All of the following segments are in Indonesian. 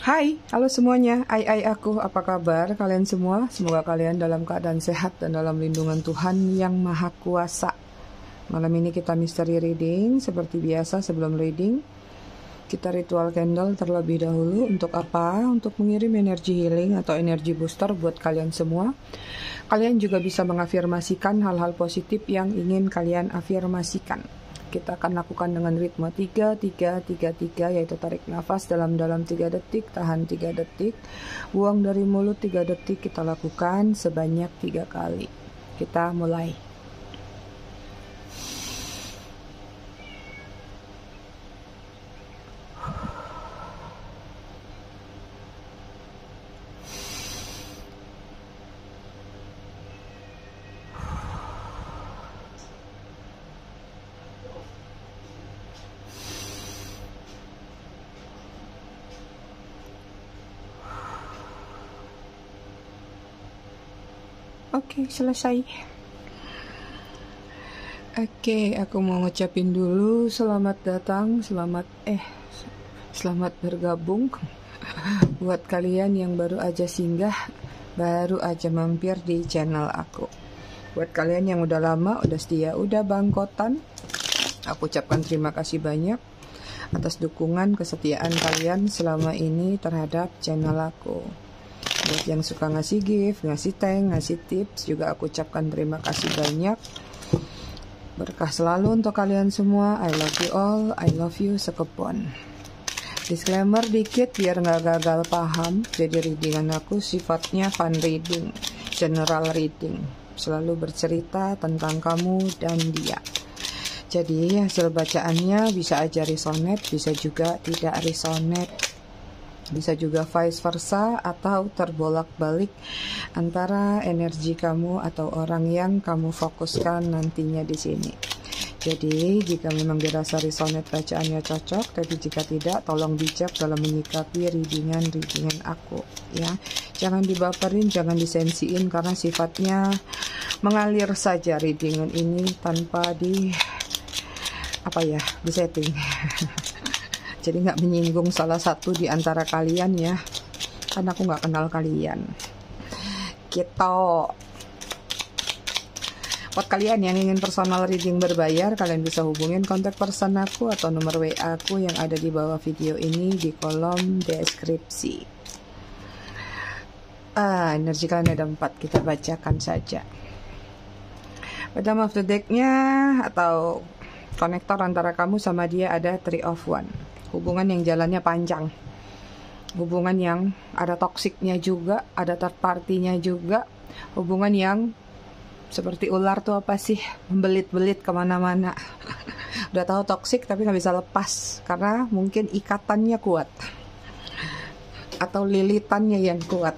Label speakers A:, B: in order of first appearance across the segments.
A: Hai, halo semuanya. Aku, apa kabar kalian semua? Semoga kalian dalam keadaan sehat dan dalam lindungan Tuhan yang Maha Kuasa. Malam ini kita misteri reading. Seperti biasa sebelum reading, kita ritual candle terlebih dahulu. Untuk apa? Untuk mengirim energi healing atau energi booster buat kalian semua. Kalian juga bisa mengafirmasikan hal-hal positif yang ingin kalian afirmasikan. Kita akan lakukan dengan ritme 3-3-3-3, yaitu tarik nafas dalam-dalam 3 detik, tahan 3 detik, buang dari mulut 3 detik. Kita lakukan sebanyak 3 kali. Kita mulai. Oke, selesai. Oke, aku mau ngucapin dulu selamat datang, selamat bergabung buat kalian yang baru aja singgah, baru aja mampir di channel aku. Buat kalian yang udah lama, udah setia, udah bangkotan, aku ucapkan terima kasih banyak atas dukungan kesetiaan kalian selama ini terhadap channel aku. Buat yang suka ngasih gift, ngasih thank, ngasih tips, juga aku ucapkan terima kasih banyak. Berkah selalu untuk kalian semua. I love you all, I love you sekepon. Disclaimer dikit biar nggak gagal paham. Jadi readingan aku sifatnya fun reading, general reading. Selalu bercerita tentang kamu dan dia. Jadi hasil bacaannya bisa aja resonate, bisa juga tidak resonate. Bisa juga vice versa atau terbolak-balik antara energi kamu atau orang yang kamu fokuskan nantinya di sini. Jadi jika memang dirasa resonate bacaannya cocok, tapi jika tidak tolong bijak dalam menyikapi readingan aku ya. Jangan dibaperin, jangan disensiin karena sifatnya mengalir saja readingan ini tanpa disetting. Jadi nggak menyinggung salah satu di antara kalian ya, karena aku nggak kenal kalian. Gitu. Buat kalian yang ingin personal reading berbayar, kalian bisa hubungin kontak person aku atau nomor WA aku yang ada di bawah video ini di kolom deskripsi. Energi kalian ada 4, kita bacakan saja. Bottom of the deck-nya atau konektor antara kamu sama dia ada 3 of Wands. Hubungan yang jalannya panjang, hubungan yang ada toksiknya juga, ada third party-nya juga, hubungan yang seperti ular tuh apa sih, membelit-belit kemana-mana. Udah tahu toksik tapi nggak bisa lepas karena mungkin ikatannya kuat atau lilitannya yang kuat.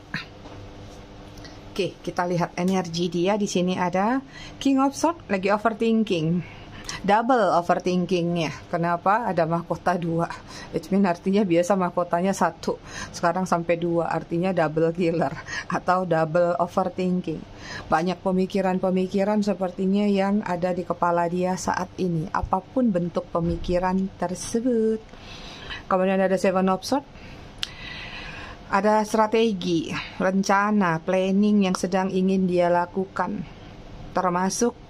A: Oke, kita lihat energi dia. Di sini ada King of Swords, lagi overthinking. Double overthinkingnya. Kenapa? Ada mahkota 2. It means artinya biasa mahkotanya 1, sekarang sampai 2, artinya double killer atau double overthinking. Banyak pemikiran-pemikiran sepertinya yang ada di kepala dia saat ini, apapun bentuk pemikiran tersebut. Kemudian ada Seven of Swords. Ada strategi, rencana, planning yang sedang ingin dia lakukan. Termasuk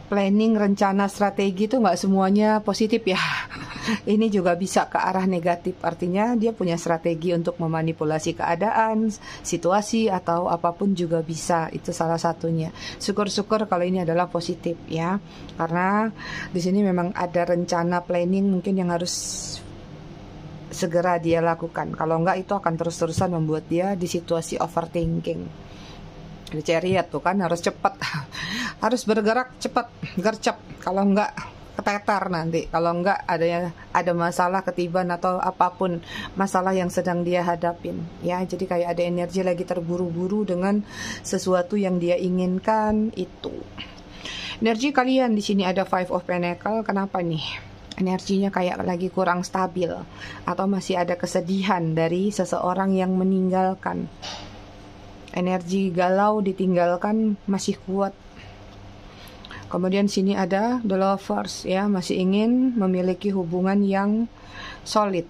A: planning, rencana, strategi itu nggak semuanya positif ya. Ini juga bisa ke arah negatif. Artinya dia punya strategi untuk memanipulasi keadaan, situasi atau apapun juga bisa. Itu salah satunya. Syukur-syukur kalau ini adalah positif ya. Karena di sini memang ada rencana planning mungkin yang harus segera dia lakukan. Kalau nggak itu akan terus-terusan membuat dia di situasi overthinking. Di Chariot tuh kan harus cepat, harus bergerak cepat, gercep. Kalau enggak keteter nanti. Kalau enggak ada masalah ketiban atau apapun masalah yang sedang dia hadapin. Ya, jadi kayak ada energi lagi terburu-buru dengan sesuatu yang dia inginkan itu. Energi kalian di sini ada 5 of Pentacles. Kenapa nih? Energinya kayak lagi kurang stabil atau masih ada kesedihan dari seseorang yang meninggalkan. Energi galau ditinggalkan masih kuat. Kemudian sini ada The Lovers ya, masih ingin memiliki hubungan yang solid.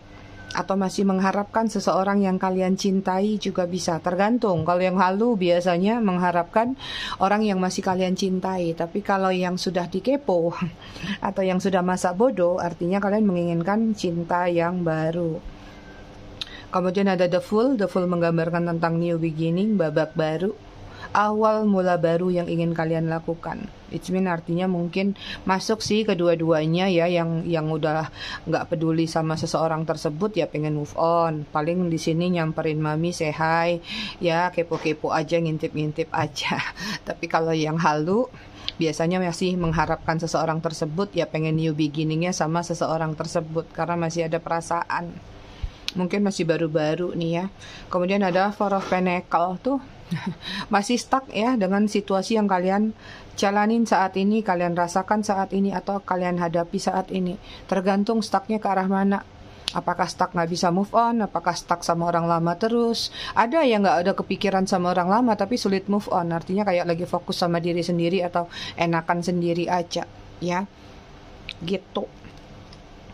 A: atau masih mengharapkan seseorang yang kalian cintai juga bisa. Tergantung. Kalau yang halu biasanya mengharapkan orang yang masih kalian cintai. Tapi kalau yang sudah dikepo atau yang sudah masa bodoh, artinya kalian menginginkan cinta yang baru. Kemudian ada the Fool. The Fool menggambarkan tentang new beginning, babak baru, awal mula baru yang ingin kalian lakukan. It's mean artinya mungkin masuk sih kedua-duanya ya, yang udah nggak peduli sama seseorang tersebut ya pengen move on. Paling di sini nyamperin mami, say hi, ya kepo-kepo aja, ngintip-ngintip aja. Tapi kalau yang halu biasanya masih mengharapkan seseorang tersebut ya pengen new beginningnya sama seseorang tersebut karena masih ada perasaan. Mungkin masih baru-baru nih ya. Kemudian ada Four of Pentacles tuh masih stuck ya dengan situasi yang kalian jalanin saat ini, kalian rasakan saat ini, atau kalian hadapi saat ini. Tergantung stucknya ke arah mana. Apakah stuck nggak bisa move on, apakah stuck sama orang lama terus. Ada yang nggak ada kepikiran sama orang lama tapi sulit move on, artinya kayak lagi fokus sama diri sendiri atau enakan sendiri aja ya gitu.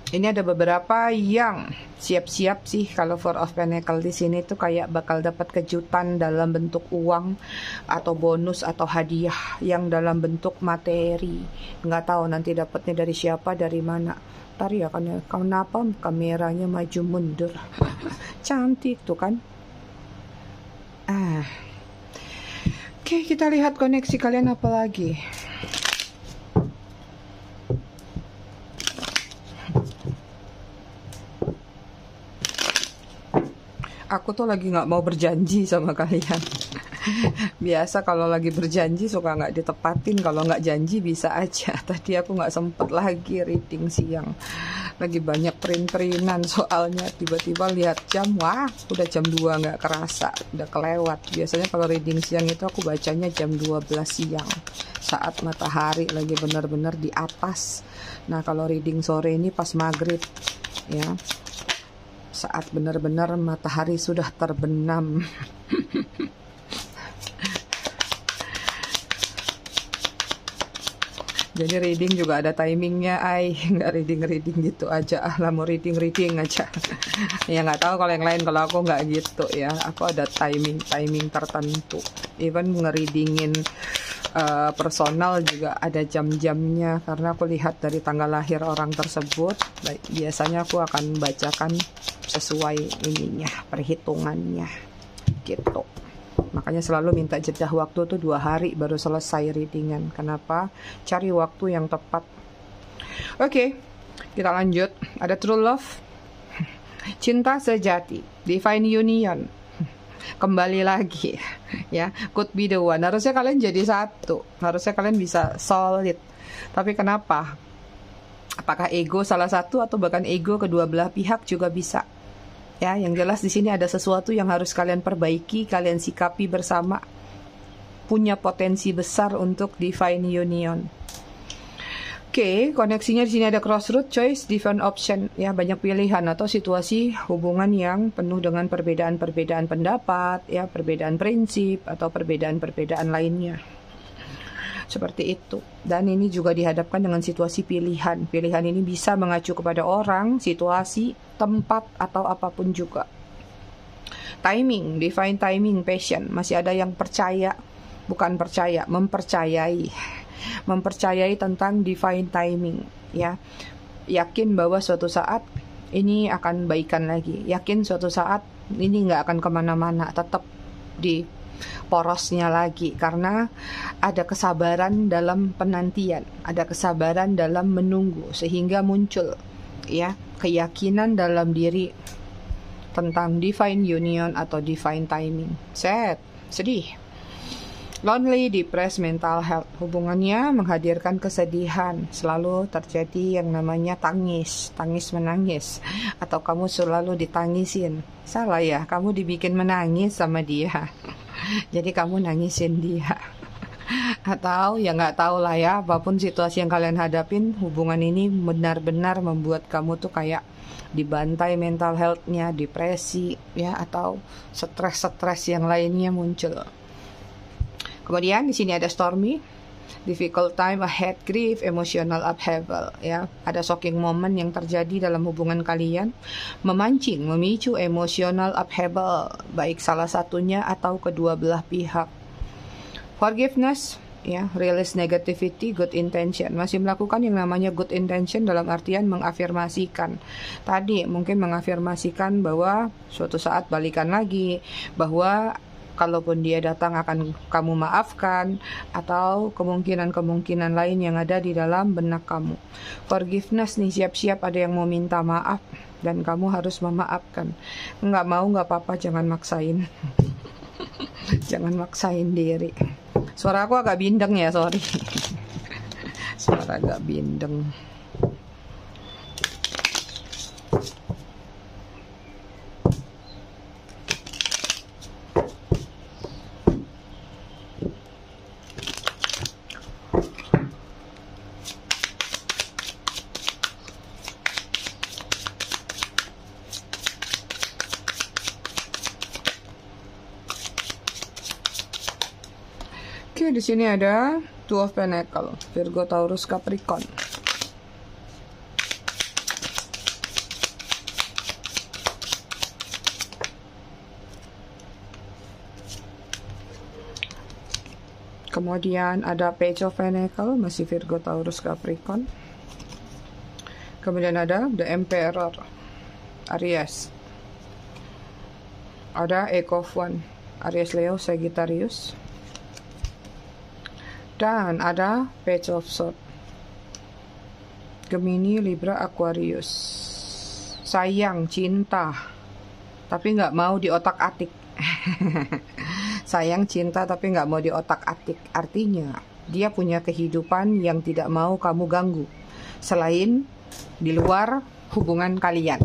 A: Ini ada beberapa yang siap-siap sih kalau Four of Pentacles di sini tuh kayak bakal dapat kejutan dalam bentuk uang atau bonus atau hadiah yang dalam bentuk materi. Nggak tahu nanti dapatnya dari siapa, dari mana. Ntar ya kenapa kameranya maju mundur. Cantik tuh kan. Oke, kita lihat koneksi kalian apa lagi. Aku tuh lagi nggak mau berjanji sama kalian. Biasa kalau lagi berjanji suka nggak ditepatin. Kalau nggak janji bisa aja. Tadi aku nggak sempet lagi reading siang. Lagi banyak print-printan soalnya. Tiba-tiba lihat jam, wah udah jam 2 nggak kerasa. Udah kelewat. Biasanya kalau reading siang itu aku bacanya jam 12 siang. Saat matahari lagi benar-benar di atas. Nah kalau reading sore ini pas maghrib ya. Saat benar-benar matahari sudah terbenam. Jadi reading juga ada timingnya, nggak reading gitu aja. Lah mau reading aja. Ya nggak tahu kalau yang lain, kalau aku nggak gitu ya. Aku ada timing tertentu. Even ngereadingin personal juga ada jam-jamnya karena aku lihat dari tanggal lahir orang tersebut. Biasanya aku akan bacakan sesuai ininya, perhitungannya gitu. Makanya selalu minta jeda waktu tuh 2 hari baru selesai readingan. Kenapa? Cari waktu yang tepat. Oke, kita lanjut. Ada true love, cinta sejati, divine union. Kembali lagi ya, could be the one. Harusnya kalian jadi satu, harusnya kalian bisa solid. Tapi kenapa? Apakah ego salah satu atau bahkan ego kedua belah pihak juga bisa. Ya, yang jelas di sini ada sesuatu yang harus kalian perbaiki, kalian sikapi bersama. Punya potensi besar untuk divine union. Oke, koneksinya di sini ada crossroad, choice, different option. Ya, banyak pilihan atau situasi hubungan yang penuh dengan perbedaan-perbedaan pendapat, ya, perbedaan prinsip atau perbedaan-perbedaan lainnya. Seperti itu. Dan ini juga dihadapkan dengan situasi pilihan. Pilihan ini bisa mengacu kepada orang, situasi, tempat, atau apapun juga. Timing, divine timing, passion. Masih ada yang percaya, bukan percaya, mempercayai. Mempercayai tentang divine timing. Ya, yakin bahwa suatu saat ini akan baikan lagi. Yakin suatu saat ini nggak akan kemana-mana. Tetap di porosnya lagi karena ada kesabaran dalam penantian, ada kesabaran dalam menunggu sehingga muncul ya keyakinan dalam diri tentang divine union atau divine timing. Sedih, lonely, depressed, mental health. Hubungannya menghadirkan kesedihan, selalu terjadi yang namanya tangis menangis, atau kamu selalu ditangisin. Salah ya, kamu dibikin menangis sama dia. Jadi kamu nangisin dia. Atau ya nggak tahu lah ya, apapun situasi yang kalian hadapin, hubungan ini benar-benar membuat kamu tuh kayak dibantai mental health-nya, depresi ya, atau stres yang lainnya muncul. Kemudian di sini ada stormy, difficult time ahead, grief, emotional upheaval, ya. Ada shocking moment yang terjadi dalam hubungan kalian, memicu emotional upheaval, baik salah satunya atau kedua belah pihak. Forgiveness, ya, release negativity, good intention. Masih melakukan yang namanya good intention dalam artian mengafirmasikan. Tadi mungkin mengafirmasikan bahwa suatu saat balikan lagi, bahwa kalaupun dia datang akan kamu maafkan, atau kemungkinan-kemungkinan lain yang ada di dalam benak kamu. Forgiveness nih, siap-siap ada yang mau minta maaf dan kamu harus memaafkan. Nggak mau nggak apa-apa, jangan maksain. Jangan maksain diri. Suara aku agak bindeng ya, sorry. Suara agak bindeng. Oke, di sini ada Two of Pentacles, Virgo, Taurus, Capricorn. Kemudian ada Page of Pentacles, masih Virgo, Taurus, Capricorn. Kemudian ada The Emperor, Aries. Ada Eight of Wands, Aries, Leo, Sagittarius. Dan ada Page of Swords, Gemini, Libra, Aquarius. Sayang, cinta, tapi nggak mau diotak-atik. Sayang, cinta, tapi nggak mau diotak-atik. Artinya, dia punya kehidupan yang tidak mau kamu ganggu, selain di luar hubungan kalian.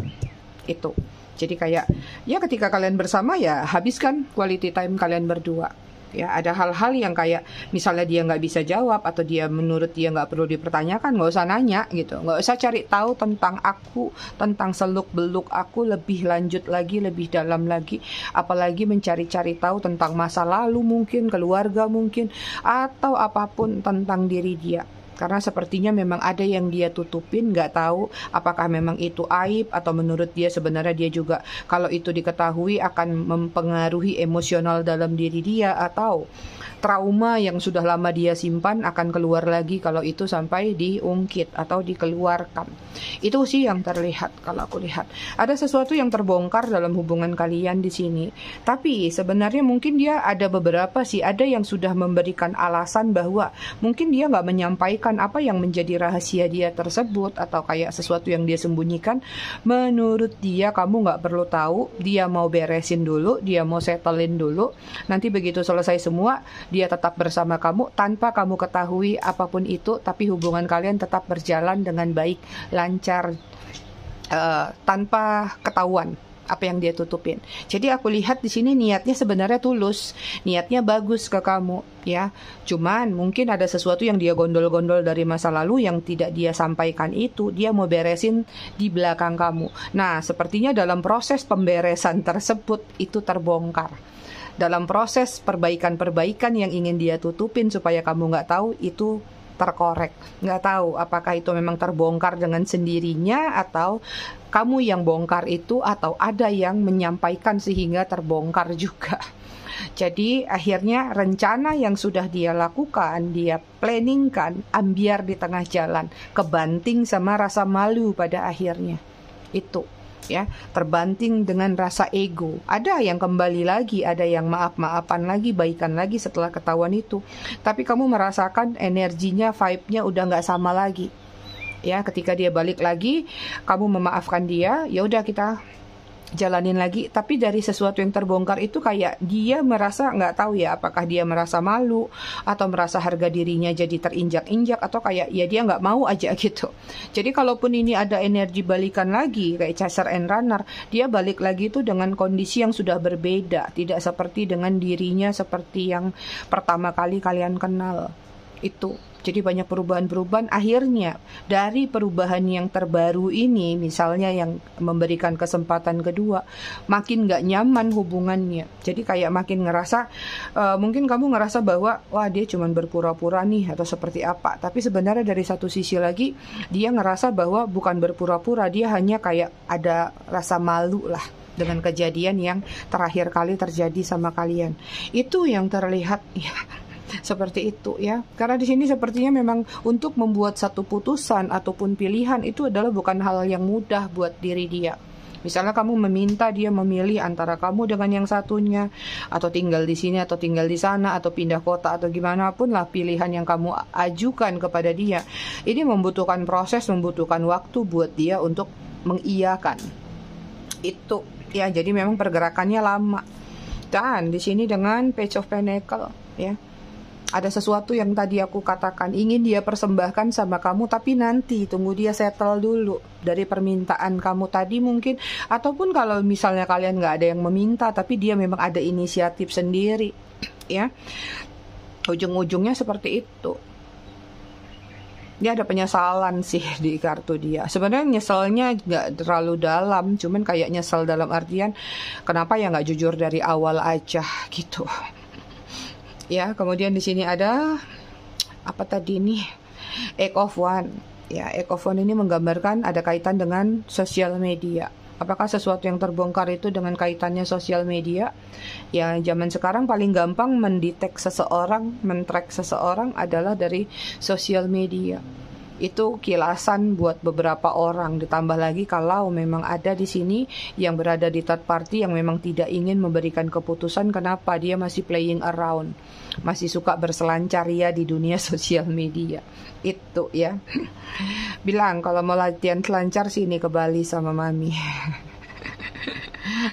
A: Itu. Jadi kayak, ya ketika kalian bersama ya habiskan quality time kalian berdua. Ya, ada hal-hal yang kayak misalnya dia nggak bisa jawab atau dia menurut dia nggak perlu dipertanyakan, nggak usah nanya gitu, nggak usah cari tahu tentang aku, tentang seluk beluk aku lebih lanjut lagi, lebih dalam lagi, apalagi mencari-cari tahu tentang masa lalu mungkin, keluarga mungkin, atau apapun tentang diri dia. Karena sepertinya memang ada yang dia tutupin, nggak tahu apakah memang itu aib atau menurut dia sebenarnya dia juga kalau itu diketahui akan mempengaruhi emosional dalam diri dia, atau trauma yang sudah lama dia simpan akan keluar lagi kalau itu sampai diungkit atau dikeluarkan. Itu sih yang terlihat kalau aku lihat. Ada sesuatu yang terbongkar dalam hubungan kalian di sini. Tapi sebenarnya mungkin dia ada beberapa sih, ada yang sudah memberikan alasan bahwa mungkin dia nggak menyampaikan apa yang menjadi rahasia dia tersebut, atau kayak sesuatu yang dia sembunyikan. Menurut dia kamu nggak perlu tahu, dia mau beresin dulu, dia mau settlein dulu. Nanti begitu selesai semua, dia tetap bersama kamu tanpa kamu ketahui apapun itu, tapi hubungan kalian tetap berjalan dengan baik, lancar, tanpa ketahuan apa yang dia tutupin. Jadi aku lihat di sini niatnya sebenarnya tulus, niatnya bagus ke kamu, ya. Cuman mungkin ada sesuatu yang dia gondol-gondol dari masa lalu yang tidak dia sampaikan, itu dia mau beresin di belakang kamu. Nah, sepertinya dalam proses pemberesan tersebut itu terbongkar. Dalam proses perbaikan-perbaikan yang ingin dia tutupin supaya kamu nggak tahu, itu terkorek. Nggak tahu apakah itu memang terbongkar dengan sendirinya atau kamu yang bongkar itu, atau ada yang menyampaikan sehingga terbongkar juga. Jadi akhirnya rencana yang sudah dia lakukan, dia planningkan, ambiar di tengah jalan, kebanting sama rasa malu pada akhirnya. Itu. Ya, terbanting dengan rasa ego. Ada yang kembali lagi, ada yang maaf-maafan lagi, baikan lagi setelah ketahuan itu. Tapi kamu merasakan energinya, vibe-nya udah nggak sama lagi. Ya, ketika dia balik lagi, kamu memaafkan dia, ya udah kita jalanin lagi. Tapi dari sesuatu yang terbongkar itu kayak dia merasa nggak tahu ya, apakah dia merasa malu atau merasa harga dirinya jadi terinjak-injak, atau kayak ya dia nggak mau aja gitu. Jadi kalaupun ini ada energi balikan lagi kayak chaser and runner, dia balik lagi itu dengan kondisi yang sudah berbeda, tidak seperti dengan dirinya seperti yang pertama kali kalian kenal. Itu Jadi banyak perubahan-perubahan, akhirnya dari perubahan yang terbaru ini, misalnya yang memberikan kesempatan kedua, makin gak nyaman hubungannya. Jadi kayak makin ngerasa, mungkin kamu ngerasa bahwa, wah dia cuma berpura-pura nih, atau seperti apa. Tapi sebenarnya dari satu sisi lagi, dia ngerasa bahwa bukan berpura-pura, dia hanya kayak ada rasa malu lah dengan kejadian yang terakhir kali terjadi sama kalian. Itu yang terlihat, ya. Seperti itu ya, karena di sini sepertinya memang untuk membuat satu putusan ataupun pilihan itu adalah bukan hal yang mudah buat diri dia. Misalnya kamu meminta dia memilih antara kamu dengan yang satunya, atau tinggal di sini atau tinggal di sana, atau pindah kota atau gimana pun lah pilihan yang kamu ajukan kepada dia. Ini membutuhkan proses, membutuhkan waktu buat dia untuk mengiyakan itu ya. Jadi memang pergerakannya lama. Dan di sini dengan Page of Pentacle ya, ada sesuatu yang tadi aku katakan, ingin dia persembahkan sama kamu, tapi nanti tunggu dia settle dulu dari permintaan kamu tadi mungkin. Ataupun kalau misalnya kalian nggak ada yang meminta, tapi dia memang ada inisiatif sendiri, ya. Ujung-ujungnya seperti itu. Dia ada penyesalan sih di kartu dia. Sebenarnya nyeselnya nggak terlalu dalam, cuman kayak nyesel dalam artian, kenapa ya nggak jujur dari awal aja gitu. Ya, kemudian di sini ada apa tadi nih? Eight of Wands. Ya, Eight of Wands ini menggambarkan ada kaitan dengan sosial media. Apakah sesuatu yang terbongkar itu dengan kaitannya sosial media? Ya, zaman sekarang paling gampang mendetek seseorang, men-track seseorang adalah dari sosial media. Itu kilasan buat beberapa orang. Ditambah lagi kalau memang ada di sini yang berada di third party yang memang tidak ingin memberikan keputusan, kenapa dia masih playing around, masih suka berselancar ya di dunia sosial media. Itu ya. Bilang kalau mau latihan selancar sini ke Bali sama mami.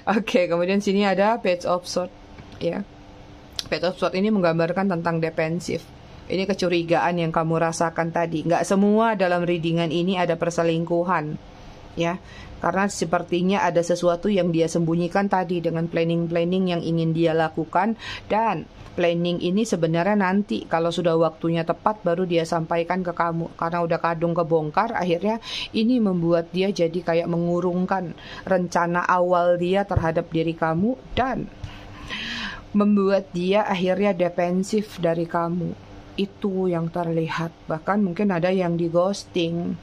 A: Oke, kemudian sini ada Page of Swords ya. Page of Swords ini menggambarkan tentang defensif. Ini kecurigaan yang kamu rasakan tadi. Nggak semua dalam readingan ini ada perselingkuhan, ya. Karena sepertinya ada sesuatu yang dia sembunyikan tadi dengan planning-planning yang ingin dia lakukan. Dan planning ini sebenarnya nanti kalau sudah waktunya tepat baru dia sampaikan ke kamu. Karena udah kadung kebongkar, akhirnya ini membuat dia jadi kayak mengurungkan rencana awal dia terhadap diri kamu. Dan membuat dia akhirnya defensif dari kamu. Itu yang terlihat. Bahkan mungkin ada yang di ghosting.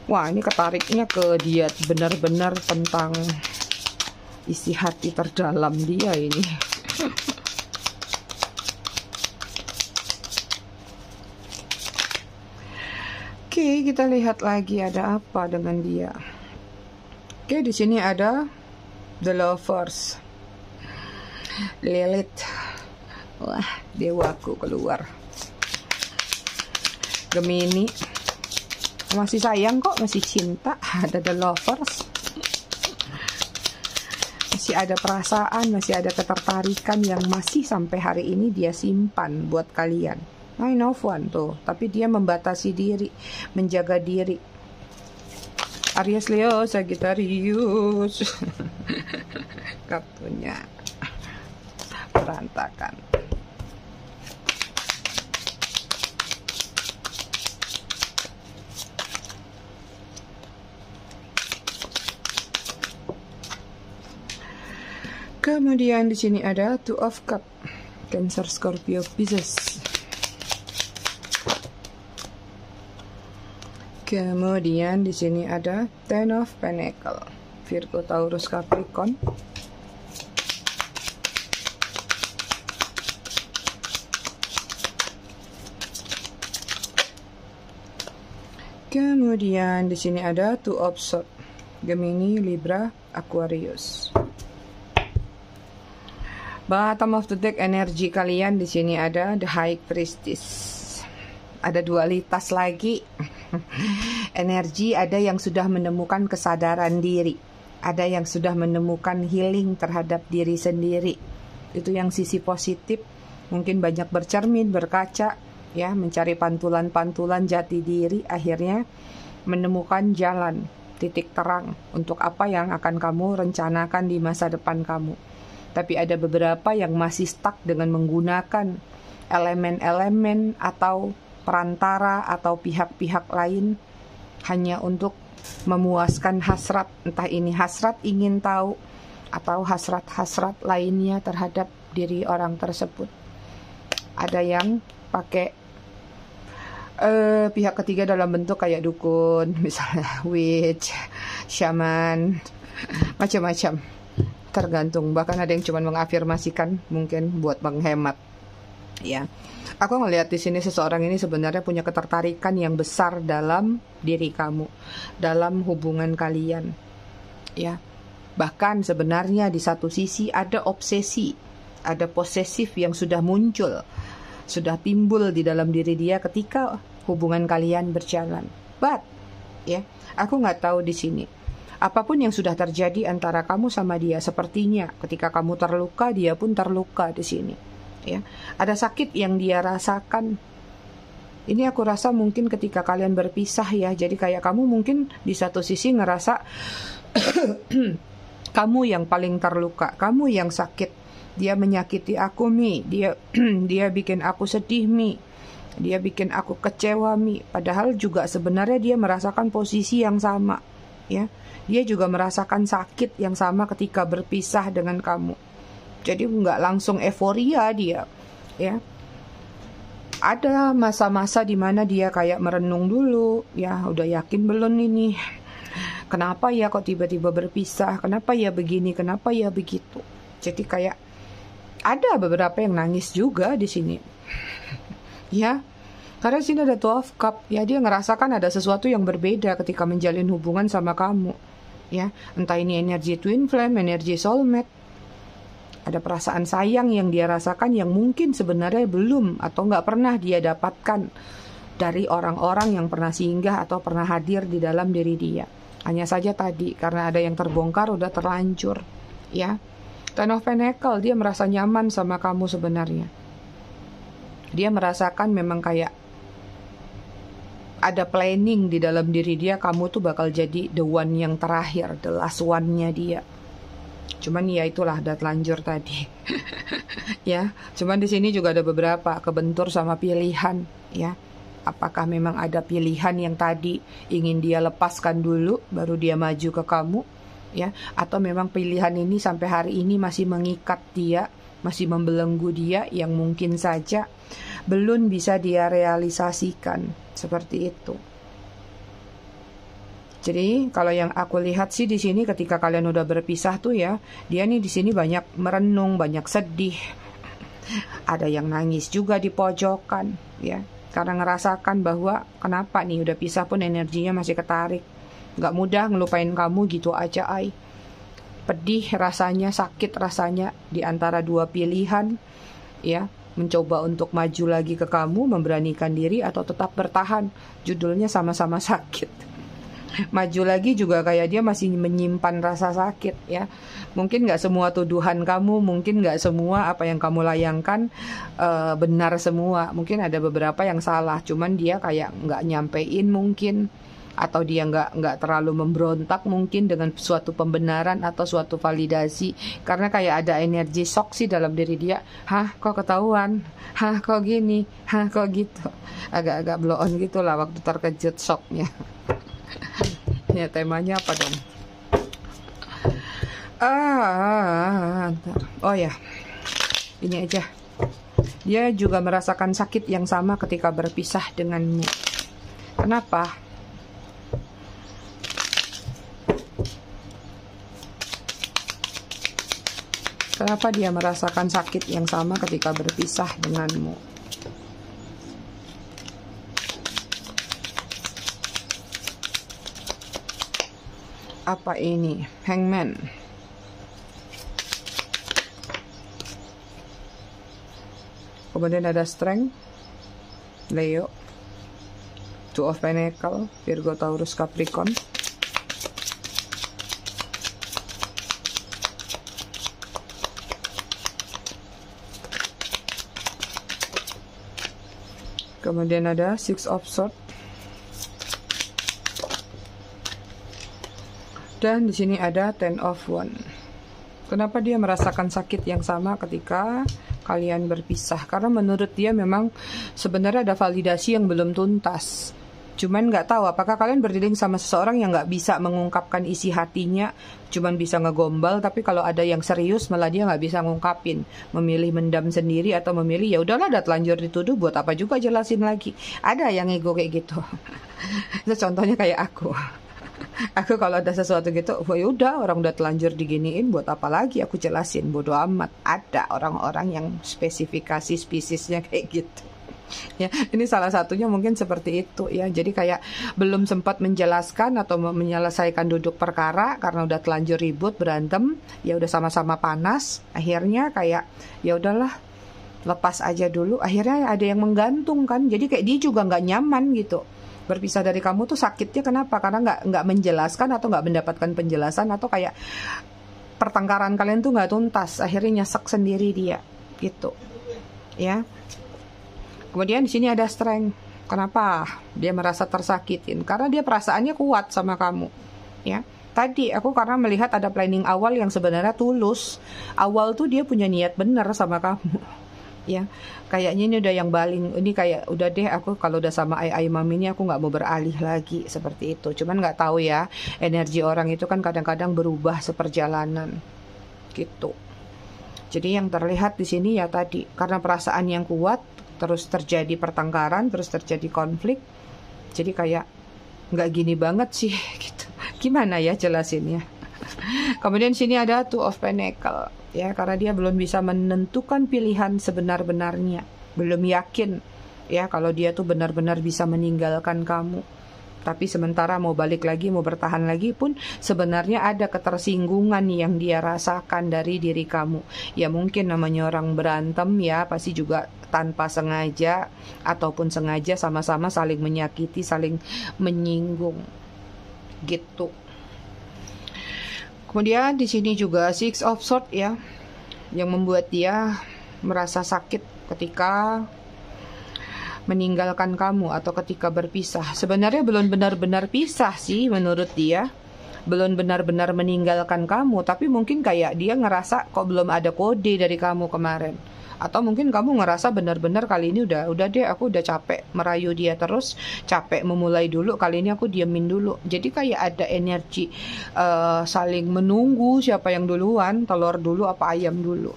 A: Wah, ini ketariknya ke dia benar-benar tentang isi hati terdalam dia ini. Oke, kita lihat lagi ada apa dengan dia. Oke, di sini ada The Lovers. Lilith. Wah, dewaku keluar. Gemini. Masih sayang kok, masih cinta. Ada The Lovers. Masih ada perasaan, masih ada ketertarikan yang masih sampai hari ini dia simpan buat kalian. Nine of Wands tuh, tapi dia membatasi diri, menjaga diri. Aries, Leo, Sagittarius. Kartunya berantakan. Kemudian di sini ada Two of Cups, Cancer, Scorpio, Pisces. Kemudian di sini ada Ten of Pentacles, Virgo, Taurus, Capricorn. Kemudian di sini ada Two of Swords, Gemini, Libra, Aquarius. Bottom of the deck energi kalian di sini ada The High Priestess. Ada dualitas lagi. Energi ada yang sudah menemukan kesadaran diri, ada yang sudah menemukan healing terhadap diri sendiri. Itu yang sisi positif. Mungkin banyak bercermin, berkaca, ya, mencari pantulan-pantulan jati diri, akhirnya menemukan jalan, titik terang untuk apa yang akan kamu rencanakan di masa depan kamu. Tapi ada beberapa yang masih stuck dengan menggunakan elemen-elemen atau perantara atau pihak-pihak lain hanya untuk memuaskan hasrat, entah ini hasrat ingin tahu atau hasrat-hasrat lainnya terhadap diri orang tersebut. Ada yang pakai pihak ketiga dalam bentuk kayak dukun, misalnya witch, shaman, macam-macam. Tergantung, bahkan ada yang cuma mengafirmasikan mungkin buat menghemat. Ya, aku ngelihat di sini seseorang ini sebenarnya punya ketertarikan yang besar dalam diri kamu, dalam hubungan kalian. Ya, bahkan sebenarnya di satu sisi ada obsesi, ada posesif yang sudah muncul, sudah timbul di dalam diri dia ketika hubungan kalian berjalan. But, ya, aku nggak tahu di sini. Apapun yang sudah terjadi antara kamu sama dia, sepertinya ketika kamu terluka, dia pun terluka di sini. Ya, ada sakit yang dia rasakan. Ini aku rasa mungkin ketika kalian berpisah ya. Jadi kayak kamu mungkin di satu sisi ngerasa kamu yang paling terluka, kamu yang sakit. Dia menyakiti aku, Mi. Dia bikin aku sedih, Mi. Dia bikin aku kecewa, Mi. Padahal juga sebenarnya dia merasakan posisi yang sama, ya. Dia juga merasakan sakit yang sama ketika berpisah dengan kamu. Jadi nggak langsung euforia dia, ya. Ada masa-masa di mana dia kayak merenung dulu, ya. Udah yakin belum ini? Kenapa ya kok tiba-tiba berpisah? Kenapa ya begini? Kenapa ya begitu? Jadi kayak ada beberapa yang nangis juga di sini, ya. Karena di sini ada 12 cup, ya, dia ngerasakan ada sesuatu yang berbeda ketika menjalin hubungan sama kamu, ya. Entah ini energi twin flame, energi soulmate. Ada perasaan sayang yang dia rasakan yang mungkin sebenarnya belum atau nggak pernah dia dapatkan dari orang-orang yang pernah singgah atau pernah hadir di dalam diri dia. Hanya saja tadi karena ada yang terbongkar udah terlanjur, ya. Ten of Pentacle, dia merasa nyaman sama kamu sebenarnya. Dia merasakan memang kayak ada planning di dalam diri dia, kamu tuh bakal jadi the one yang terakhir, the last one-nya dia. Cuman ya itulah udah telanjur tadi. Ya, cuman di sini juga ada beberapa kebentur sama pilihan, ya. Apakah memang ada pilihan yang tadi ingin dia lepaskan dulu baru dia maju ke kamu, ya, atau memang pilihan ini sampai hari ini masih mengikat dia, masih membelenggu dia yang mungkin saja belum bisa dia realisasikan, seperti itu. Jadi kalau yang aku lihat sih di sini ketika kalian udah berpisah tuh ya, dia nih di sini banyak merenung, banyak sedih. Ada yang nangis juga di pojokan, ya. Karena ngerasakan bahwa kenapa nih udah pisah pun energinya masih ketarik. Gak mudah ngelupain kamu gitu aja, ay. Pedih rasanya, sakit rasanya di antara dua pilihan, ya. Mencoba untuk maju lagi ke kamu, memberanikan diri atau tetap bertahan. Judulnya sama-sama sakit. Maju lagi juga kayak dia masih menyimpan rasa sakit, ya. Mungkin gak semua tuduhan kamu, mungkin gak semua apa yang kamu layangkan benar semua. Mungkin ada beberapa yang salah, cuman dia kayak gak nyampein mungkin, atau dia nggak terlalu memberontak mungkin dengan suatu pembenaran atau suatu validasi, karena kayak ada energi shock sih dalam diri dia. Hah, kok ketahuan? Hah, kok gini? Hah, kok gitu? Agak-agak blow on gitulah waktu terkejut, shocknya. Ya, temanya apa dong? Oh ya, ini aja. Dia juga merasakan sakit yang sama ketika berpisah denganmu. Kenapa? Kenapa dia merasakan sakit yang sama ketika berpisah denganmu? Apa ini? Hangman. Kemudian ada Strength, Leo, Two of Pentacles, Virgo, Taurus, Capricorn. Kemudian ada Six of Swords. Dan di sini ada Ten of Wands. Kenapa dia merasakan sakit yang sama ketika kalian berpisah? Karena menurut dia memang sebenarnya ada validasi yang belum tuntas. Cuman nggak tahu apakah kalian berdiri sama seseorang yang nggak bisa mengungkapkan isi hatinya, cuman bisa ngegombal. Tapi kalau ada yang serius malah dia nggak bisa ngungkapin, memilih mendam sendiri atau memilih ya udahlah, udah telanjur dituduh, buat apa juga jelasin lagi. Ada yang ego kayak gitu. Itu contohnya kayak aku. Aku kalau ada sesuatu gitu, oh ya udah, orang udah telanjur diginiin, buat apa lagi aku jelasin, bodo amat. Ada orang-orang yang spesifikasi spesiesnya kayak gitu. Ya, ini salah satunya mungkin seperti itu ya. Jadi kayak belum sempat menjelaskan atau menyelesaikan duduk perkara karena udah telanjur ribut, berantem, ya udah sama-sama panas. Akhirnya kayak ya udahlah, lepas aja dulu. Akhirnya ada yang menggantung kan. Jadi kayak dia juga nggak nyaman gitu. Berpisah dari kamu tuh sakitnya kenapa? Karena nggak menjelaskan atau nggak mendapatkan penjelasan, atau kayak pertengkaran kalian tuh nggak tuntas, akhirnya nyesek sendiri dia gitu ya. Kemudian di sini ada strength. Kenapa dia merasa tersakitin? Karena dia perasaannya kuat sama kamu ya. Tadi aku karena melihat ada planning awal yang sebenarnya tulus. Awal tuh dia punya niat benar sama kamu ya. Kayaknya ini udah yang baling, ini kayak udah deh, aku kalau udah sama ai mami ini aku nggak mau beralih lagi, seperti itu. Cuman nggak tahu ya, energi orang itu kan kadang-kadang berubah seperjalanan gitu. Jadi yang terlihat di sini ya tadi, karena perasaan yang kuat, terus terjadi pertengkaran, terus terjadi konflik. Jadi kayak nggak gini banget sih gitu. Gimana ya jelasinnya? Kemudian sini ada Two of Pentacles ya, karena dia belum bisa menentukan pilihan sebenar-benarnya, belum yakin ya kalau dia tuh benar-benar bisa meninggalkan kamu. Tapi sementara mau balik lagi, mau bertahan lagi pun sebenarnya ada ketersinggungan yang dia rasakan dari diri kamu. Ya mungkin namanya orang berantem ya, pasti juga tanpa sengaja ataupun sengaja sama-sama saling menyakiti, saling menyinggung gitu. Kemudian di sini juga Six of Swords ya, yang membuat dia merasa sakit ketika meninggalkan kamu atau ketika berpisah. Sebenarnya belum benar-benar pisah sih menurut dia, belum benar-benar meninggalkan kamu, tapi mungkin kayak dia ngerasa kok belum ada kode dari kamu kemarin. Atau mungkin kamu ngerasa benar-benar kali ini udah deh, aku udah capek merayu dia terus, capek memulai dulu, kali ini aku diemin dulu. Jadi kayak ada energi saling menunggu siapa yang duluan, telur dulu apa ayam dulu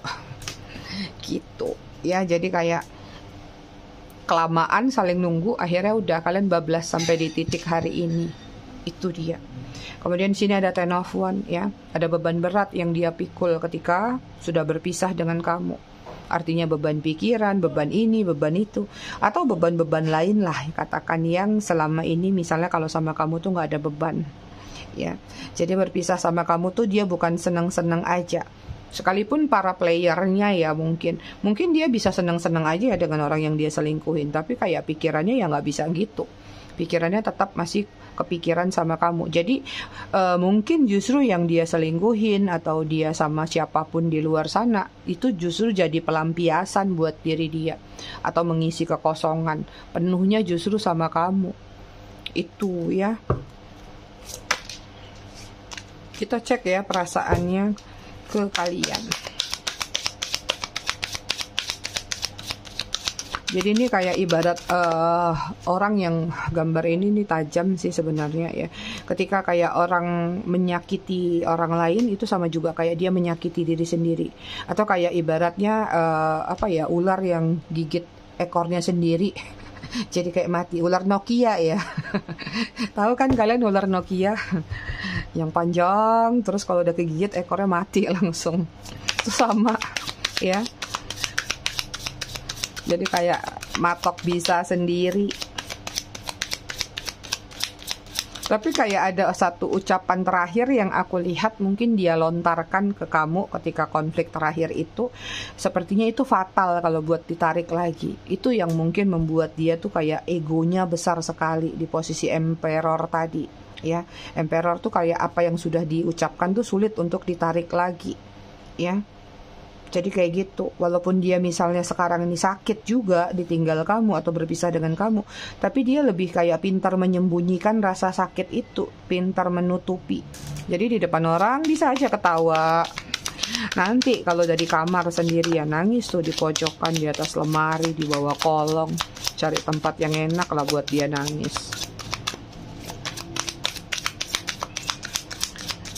A: gitu ya. Jadi kayak kelamaan saling nunggu, akhirnya udah kalian bablas sampai di titik hari ini. Itu dia. Kemudian di sini ada Ten of Wands ya, ada beban berat yang dia pikul ketika sudah berpisah dengan kamu. Artinya beban pikiran, beban ini, beban itu, atau beban-beban lain lah katakan, yang selama ini misalnya kalau sama kamu tuh nggak ada beban ya. Jadi berpisah sama kamu tuh dia bukan senang-senang aja. Sekalipun para playernya ya mungkin dia bisa senang-senang aja ya dengan orang yang dia selingkuhin, tapi kayak pikirannya ya nggak bisa gitu. Pikirannya tetap masih kepikiran sama kamu. Jadi mungkin justru yang dia selingkuhin atau dia sama siapapun di luar sana itu justru jadi pelampiasan buat diri dia, atau mengisi kekosongan penuhnya justru sama kamu. Itu ya. Kita cek ya perasaannya ke kalian. Jadi ini kayak ibarat orang yang gambar ini nih tajam sih sebenarnya ya. Ketika kayak orang menyakiti orang lain itu sama juga kayak dia menyakiti diri sendiri. Atau kayak ibaratnya ular yang gigit ekornya sendiri. Jadi kayak mati. Ular Nokia ya. Tahu kan kalian ular Nokia yang panjang, terus kalau udah kegigit ekornya mati langsung. Itu sama ya. Jadi kayak matok bisa sendiri. Tapi kayak ada satu ucapan terakhir yang aku lihat mungkin dia lontarkan ke kamu ketika konflik terakhir itu. Sepertinya itu fatal kalau buat ditarik lagi. Itu yang mungkin membuat dia tuh kayak egonya besar sekali di posisi Emperor tadi ya. Emperor tuh kayak apa yang sudah diucapkan tuh sulit untuk ditarik lagi ya. Jadi kayak gitu, walaupun dia misalnya sekarang ini sakit juga ditinggal kamu atau berpisah dengan kamu, tapi dia lebih kayak pintar menyembunyikan rasa sakit itu, pintar menutupi. Jadi di depan orang bisa aja ketawa, Nanti kalau dari kamar sendirian nangis tuh di pojokan, di atas lemari, di bawah kolong. Cari tempat yang enak lah buat dia nangis.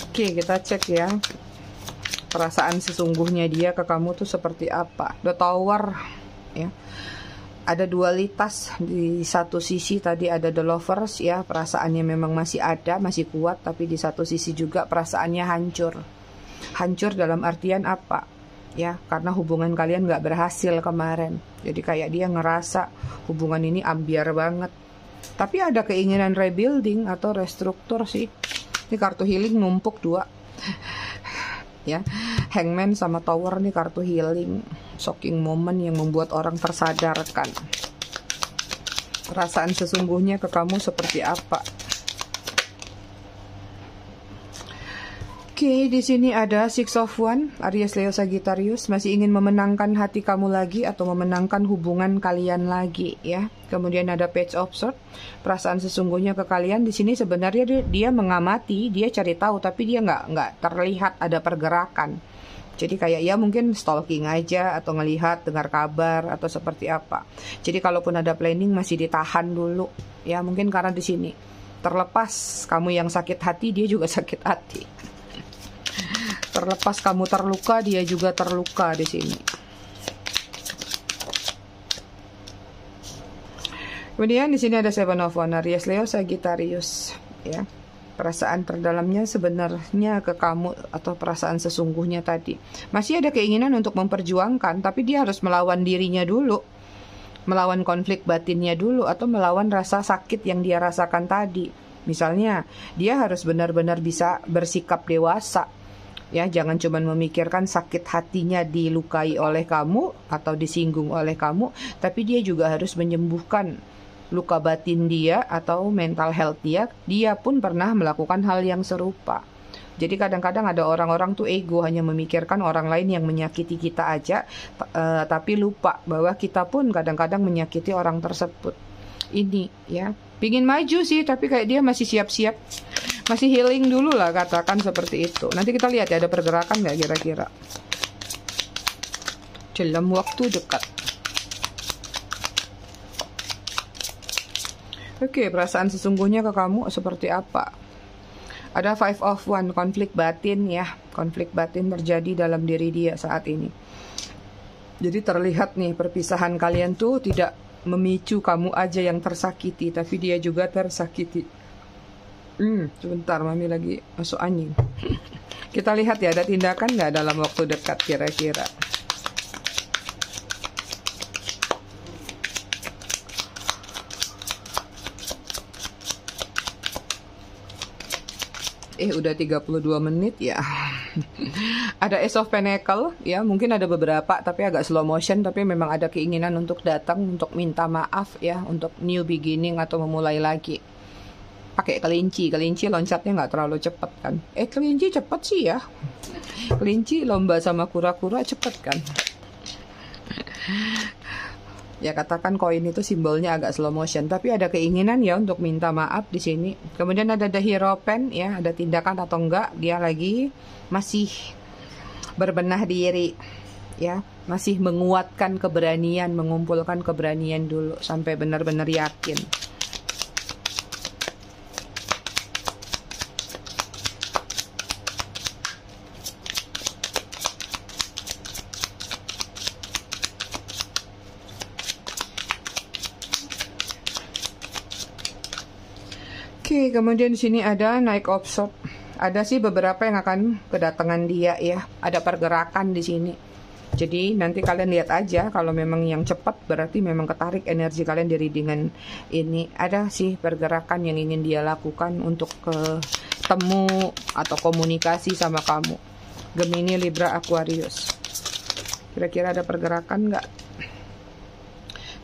A: Oke, kita cek ya. Perasaan sesungguhnya dia ke kamu tuh seperti apa. The Tower ya. Ada dualitas. Di satu sisi tadi ada The Lovers ya, perasaannya memang masih ada, masih kuat, tapi di satu sisi juga perasaannya hancur. Hancur dalam artian apa? Ya, karena hubungan kalian nggak berhasil kemarin. Jadi kayak dia ngerasa hubungan ini ambiar banget. Tapi ada keinginan rebuilding atau restruktur sih. Ini kartu healing numpuk 2. Ya, Hangman sama Tower nih kartu healing. Shocking moment yang membuat orang tersadarkan. Perasaan sesungguhnya ke kamu seperti apa? Oke, di sini ada Six of Wands, Aries, Leo, Sagittarius. Masih ingin memenangkan hati kamu lagi atau memenangkan hubungan kalian lagi ya. Kemudian ada Page of Swords, perasaan sesungguhnya ke kalian. Di sini sebenarnya dia mengamati, dia cari tahu, tapi dia nggak terlihat ada pergerakan. Jadi kayak ya mungkin stalking aja atau ngelihat, dengar kabar atau seperti apa. Jadi kalaupun ada planning masih ditahan dulu ya, mungkin karena di sini terlepas kamu yang sakit hati, dia juga sakit hati. Terlepas kamu terluka, dia juga terluka di sini. Kemudian di sini ada Seven of Wands, Aries, Leo, Sagittarius ya. Perasaan terdalamnya sebenarnya ke kamu atau perasaan sesungguhnya tadi. Masih ada keinginan untuk memperjuangkan, tapi dia harus melawan dirinya dulu. Melawan konflik batinnya dulu atau melawan rasa sakit yang dia rasakan tadi. Misalnya, dia harus benar-benar bisa bersikap dewasa. Ya, jangan cuma memikirkan sakit hatinya dilukai oleh kamu atau disinggung oleh kamu, tapi dia juga harus menyembuhkan luka batin dia atau mental health dia. Dia pun pernah melakukan hal yang serupa. Jadi kadang-kadang ada orang-orang tuh ego, hanya memikirkan orang lain yang menyakiti kita aja, tapi lupa bahwa kita pun kadang-kadang menyakiti orang tersebut. Ini ya, pingin maju sih, tapi kayak dia masih siap-siap, masih healing dulu lah, katakan seperti itu. Nanti kita lihat ya ada pergerakan nggak kira-kira dalam waktu dekat. Oke, perasaan sesungguhnya ke kamu seperti apa? Ada Five of Wands, konflik batin ya. Konflik batin terjadi dalam diri dia saat ini. Jadi terlihat nih perpisahan kalian tuh tidak memicu kamu aja yang tersakiti, tapi dia juga tersakiti. Sebentar, mami lagi masuk angin. Kita lihat ya, ada tindakan nggak dalam waktu dekat kira-kira? Udah 32 menit ya. Ada Ace of Pentacle ya, mungkin ada beberapa tapi agak slow motion, tapi memang ada keinginan untuk datang untuk minta maaf ya, untuk new beginning atau memulai lagi. Pakai kelinci loncatnya nggak terlalu cepat kan. Kelinci cepet sih ya. Kelinci lomba sama kura-kura cepet kan. Ya katakan koin itu simbolnya agak slow motion, tapi ada keinginan ya untuk minta maaf di sini. Kemudian ada The Hierophant ya, ada tindakan atau enggak, dia lagi masih berbenah diri ya, masih menguatkan keberanian, mengumpulkan keberanian dulu sampai benar-benar yakin. Oke, kemudian di sini ada Knight of Swords. Ada sih beberapa yang akan kedatangan dia ya. Ada pergerakan di sini. Jadi nanti kalian lihat aja, kalau memang yang cepat berarti memang ketarik energi kalian dari dengan ini. Ada sih pergerakan yang ingin dia lakukan untuk ketemu atau komunikasi sama kamu. Gemini, Libra, Aquarius. Kira-kira ada pergerakan nggak?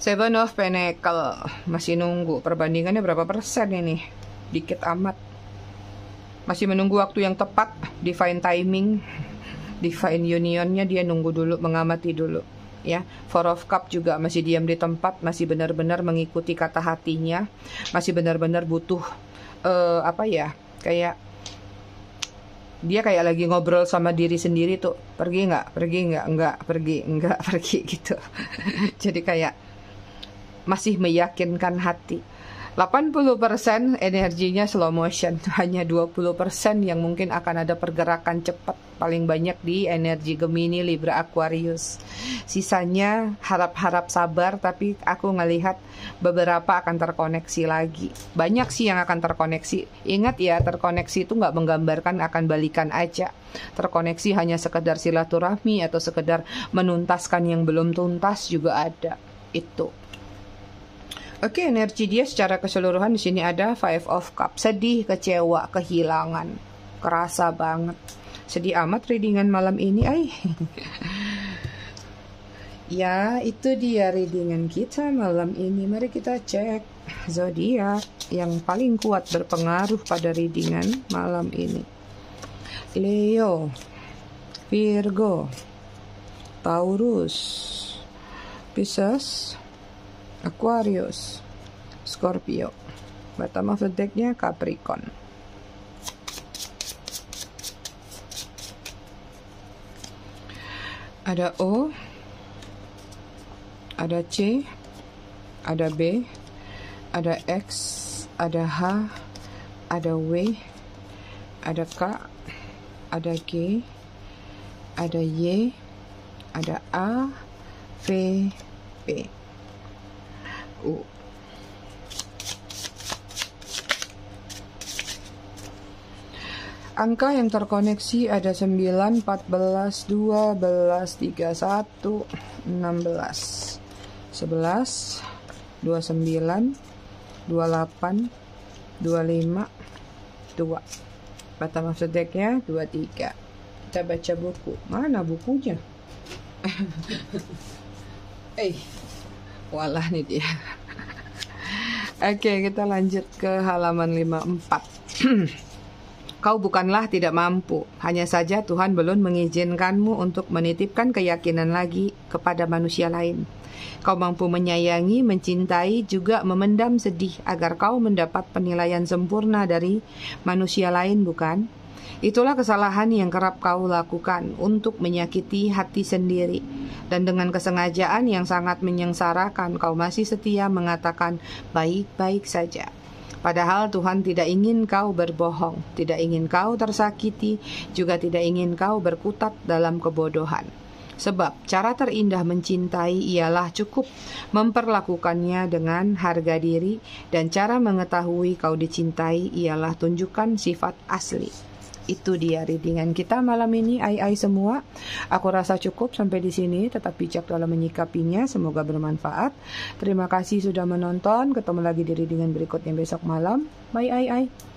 A: Seven of Pentacle. Masih nunggu. Perbandingannya berapa persen ini? Dikit amat. Masih menunggu waktu yang tepat, divine timing, divine unionnya dia nunggu dulu, mengamati dulu ya. Four of Cup juga masih diam di tempat, masih benar-benar mengikuti kata hatinya, masih benar-benar butuh apa ya, kayak Dia kayak lagi ngobrol sama diri sendiri tuh. Pergi nggak? Pergi nggak? Nggak. Pergi. Nggak. Pergi gitu. Jadi kayak masih meyakinkan hati. 80% energinya slow motion. Hanya 20% yang mungkin akan ada pergerakan cepat. Paling banyak di energi Gemini, Libra, Aquarius. Sisanya harap-harap sabar, tapi aku ngelihat beberapa akan terkoneksi lagi. Banyak sih yang akan terkoneksi. Ingat ya, terkoneksi itu nggak menggambarkan akan balikan aja. Terkoneksi hanya sekedar silaturahmi atau sekedar menuntaskan yang belum tuntas juga ada. Itu. Oke, energi dia secara keseluruhan di sini ada Five of Cups. Sedih, kecewa, kehilangan. Kerasa banget. Sedih amat readingan malam ini, Ya, itu dia readingan kita malam ini. Mari kita cek zodiak yang paling kuat berpengaruh pada readingan malam ini. Leo, Virgo, Taurus, Pisces, Aquarius, Scorpio. Bottom of the deck-nya Capricorn. Ada O, ada C, ada B, ada X, ada H, ada W, ada K, ada G, ada Y, ada A, V, P. Angka yang terkoneksi ada 9, 14, 12, 31, 16, 11, 29, 28, 25, 2. Bottom of the deck-nya 23. Kita baca buku. Mana bukunya? Walah nih dia. Oke, kita lanjut ke halaman 54. Kau bukanlah tidak mampu, hanya saja Tuhan belum mengizinkanmu untuk menitipkan keyakinan lagi kepada manusia lain. Kau mampu menyayangi, mencintai, juga memendam sedih agar kau mendapat penilaian sempurna dari manusia lain, bukan? Itulah kesalahan yang kerap kau lakukan untuk menyakiti hati sendiri. Dan dengan kesengajaan yang sangat menyengsarakan, kau masih setia mengatakan baik-baik saja. Padahal Tuhan tidak ingin kau berbohong, tidak ingin kau tersakiti, juga tidak ingin kau berkutat dalam kebodohan. Sebab cara terindah mencintai ialah cukup memperlakukannya dengan harga diri, dan cara mengetahui kau dicintai ialah tunjukkan sifat asli. Itu dia readingan kita malam ini, ai semua. Aku rasa cukup sampai di sini, tetap bijak dalam menyikapinya. Semoga bermanfaat. Terima kasih sudah menonton. Ketemu lagi di readingan berikutnya besok malam. Bye ai.